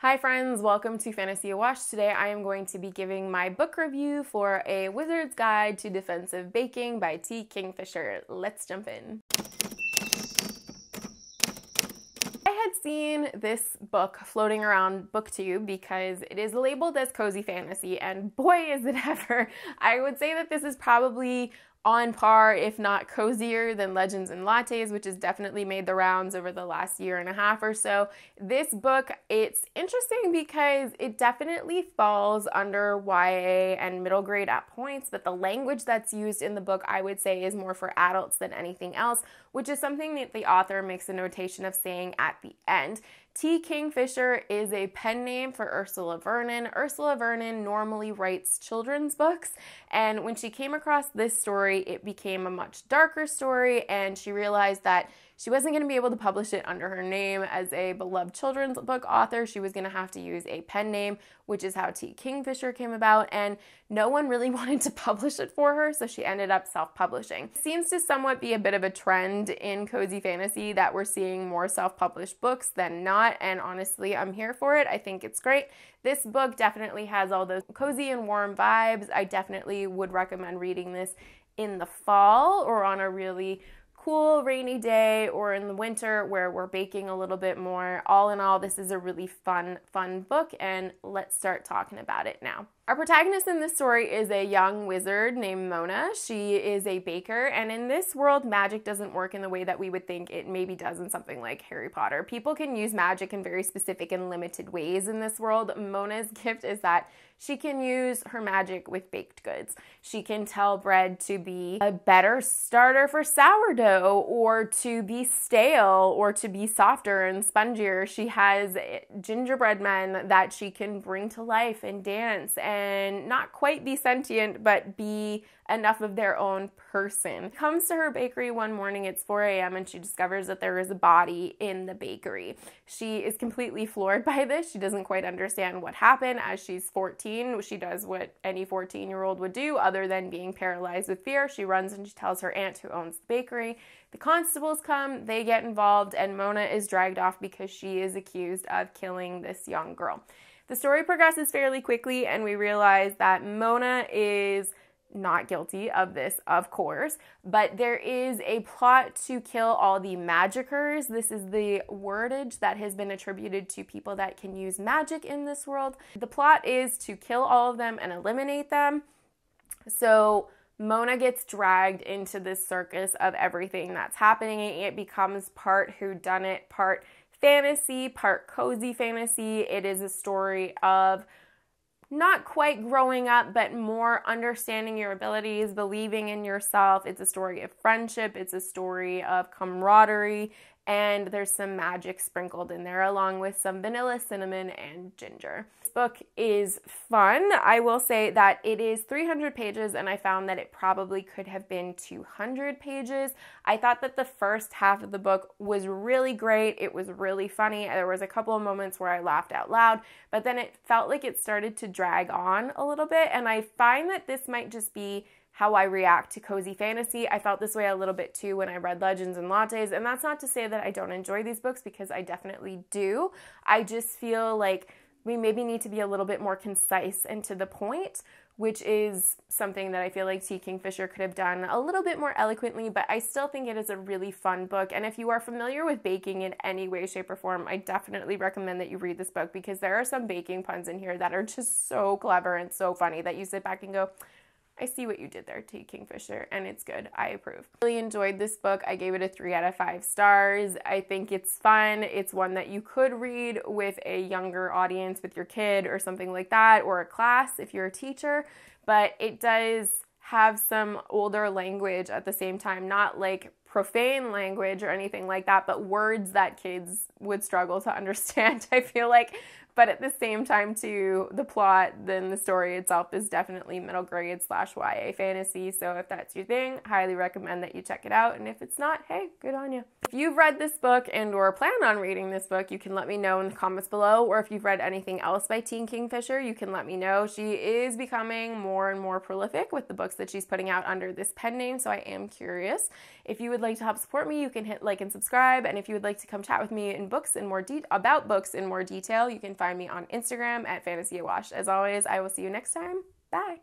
Hi friends, welcome to Fantasy Awash. Today I am going to be giving my book review for A Wizard's Guide to Defensive Baking by T. Kingfisher. Let's jump in. I had seen this book floating around BookTube because it is labeled as cozy fantasy, and boy is it ever. I would say that this is probably on par, if not cozier, than Legends and Lattes, which has definitely made the rounds over the last year and a half or so. This book, it's interesting because it definitely falls under YA and middle grade at points, but the language that's used in the book, I would say, is more for adults than anything else, which is something that the author makes a notation of saying at the end. T. Kingfisher is a pen name for Ursula Vernon. Ursula Vernon normally writes children's books, and when she came across this story, it became a much darker story, and she realized that she wasn't going to be able to publish it under her name as a beloved children's book author. She was going to have to use a pen name, which is how T. Kingfisher came about, and no one really wanted to publish it for her, so she ended up self-publishing. It seems to somewhat be a bit of a trend in cozy fantasy that we're seeing more self-published books than not, and honestly, I'm here for it. I think it's great. This book definitely has all those cozy and warm vibes. I definitely would recommend reading this in the fall or on a really cool rainy day or in the winter where we're baking a little bit more. All in all, this is a really fun book, and let's start talking about it now. Our protagonist in this story is a young wizard named Mona. She is a baker, and in this world, magic doesn't work in the way that we would think it maybe does in something like Harry Potter. People can use magic in very specific and limited ways in this world. Mona's gift is that she can use her magic with baked goods. She can tell bread to be a better starter for sourdough, or to be stale, or to be softer and spongier. She has gingerbread men that she can bring to life and dance and not quite be sentient, but be enough of their own person. Comes to her bakery one morning, it's 4 a.m., and she discovers that there is a body in the bakery. She is completely floored by this. She doesn't quite understand what happened. As she's 14, she does what any 14-year-old would do other than being paralyzed with fear. She runs and she tells her aunt who owns the bakery. The constables come, they get involved, and Mona is dragged off because she is accused of killing this young girl. The story progresses fairly quickly, and we realize that Mona is not guilty of this, of course, but there is a plot to kill all the magicers. This is the wordage that has been attributed to people that can use magic in this world. The plot is to kill all of them and eliminate them. So Mona gets dragged into this circus of everything that's happening. It becomes part whodunit, part fantasy, part cozy fantasy. It is a story of not quite growing up, but more understanding your abilities, believing in yourself. It's a story of friendship. It's a story of camaraderie. And there's some magic sprinkled in there along with some vanilla, cinnamon, and ginger. This book is fun. I will say that it is 300 pages, and I found that it probably could have been 200 pages. I thought that the first half of the book was really great. It was really funny. There was a couple of moments where I laughed out loud, but then it felt like it started to drag on a little bit, and I find that this might just be how I react to cozy fantasy. I felt this way a little bit too when I read Legends and Lattes, and that's not to say that I don't enjoy these books, because I definitely do. I just feel like we maybe need to be a little bit more concise and to the point, which is something that I feel like T. Kingfisher could have done a little bit more eloquently, but I still think it is a really fun book. And if you are familiar with baking in any way, shape, or form, I definitely recommend that you read this book, because there are some baking puns in here that are just so clever and so funny that you sit back and go, I see what you did there, T. Kingfisher, and it's good. I approve. Really enjoyed this book. I gave it a 3 out of 5 stars. I think it's fun. It's one that you could read with a younger audience, with your kid or something like that, or a class if you're a teacher, but it does have some older language at the same time, not like profane language or anything like that, but words that kids would struggle to understand, I feel like. But at the same time, too, the plot, then the story itself is definitely middle grade / YA fantasy. So if that's your thing, highly recommend that you check it out. And if it's not, hey, good on you. If you've read this book and or plan on reading this book, you can let me know in the comments below. Or if you've read anything else by T. Kingfisher, you can let me know. She is becoming more and more prolific with the books that she's putting out under this pen name, so I am curious. If you would like to help support me, you can hit like and subscribe. And if you would like to come chat with me about books in more detail, you can find find me on Instagram at fantasyawash. As always, I will see you next time. Bye.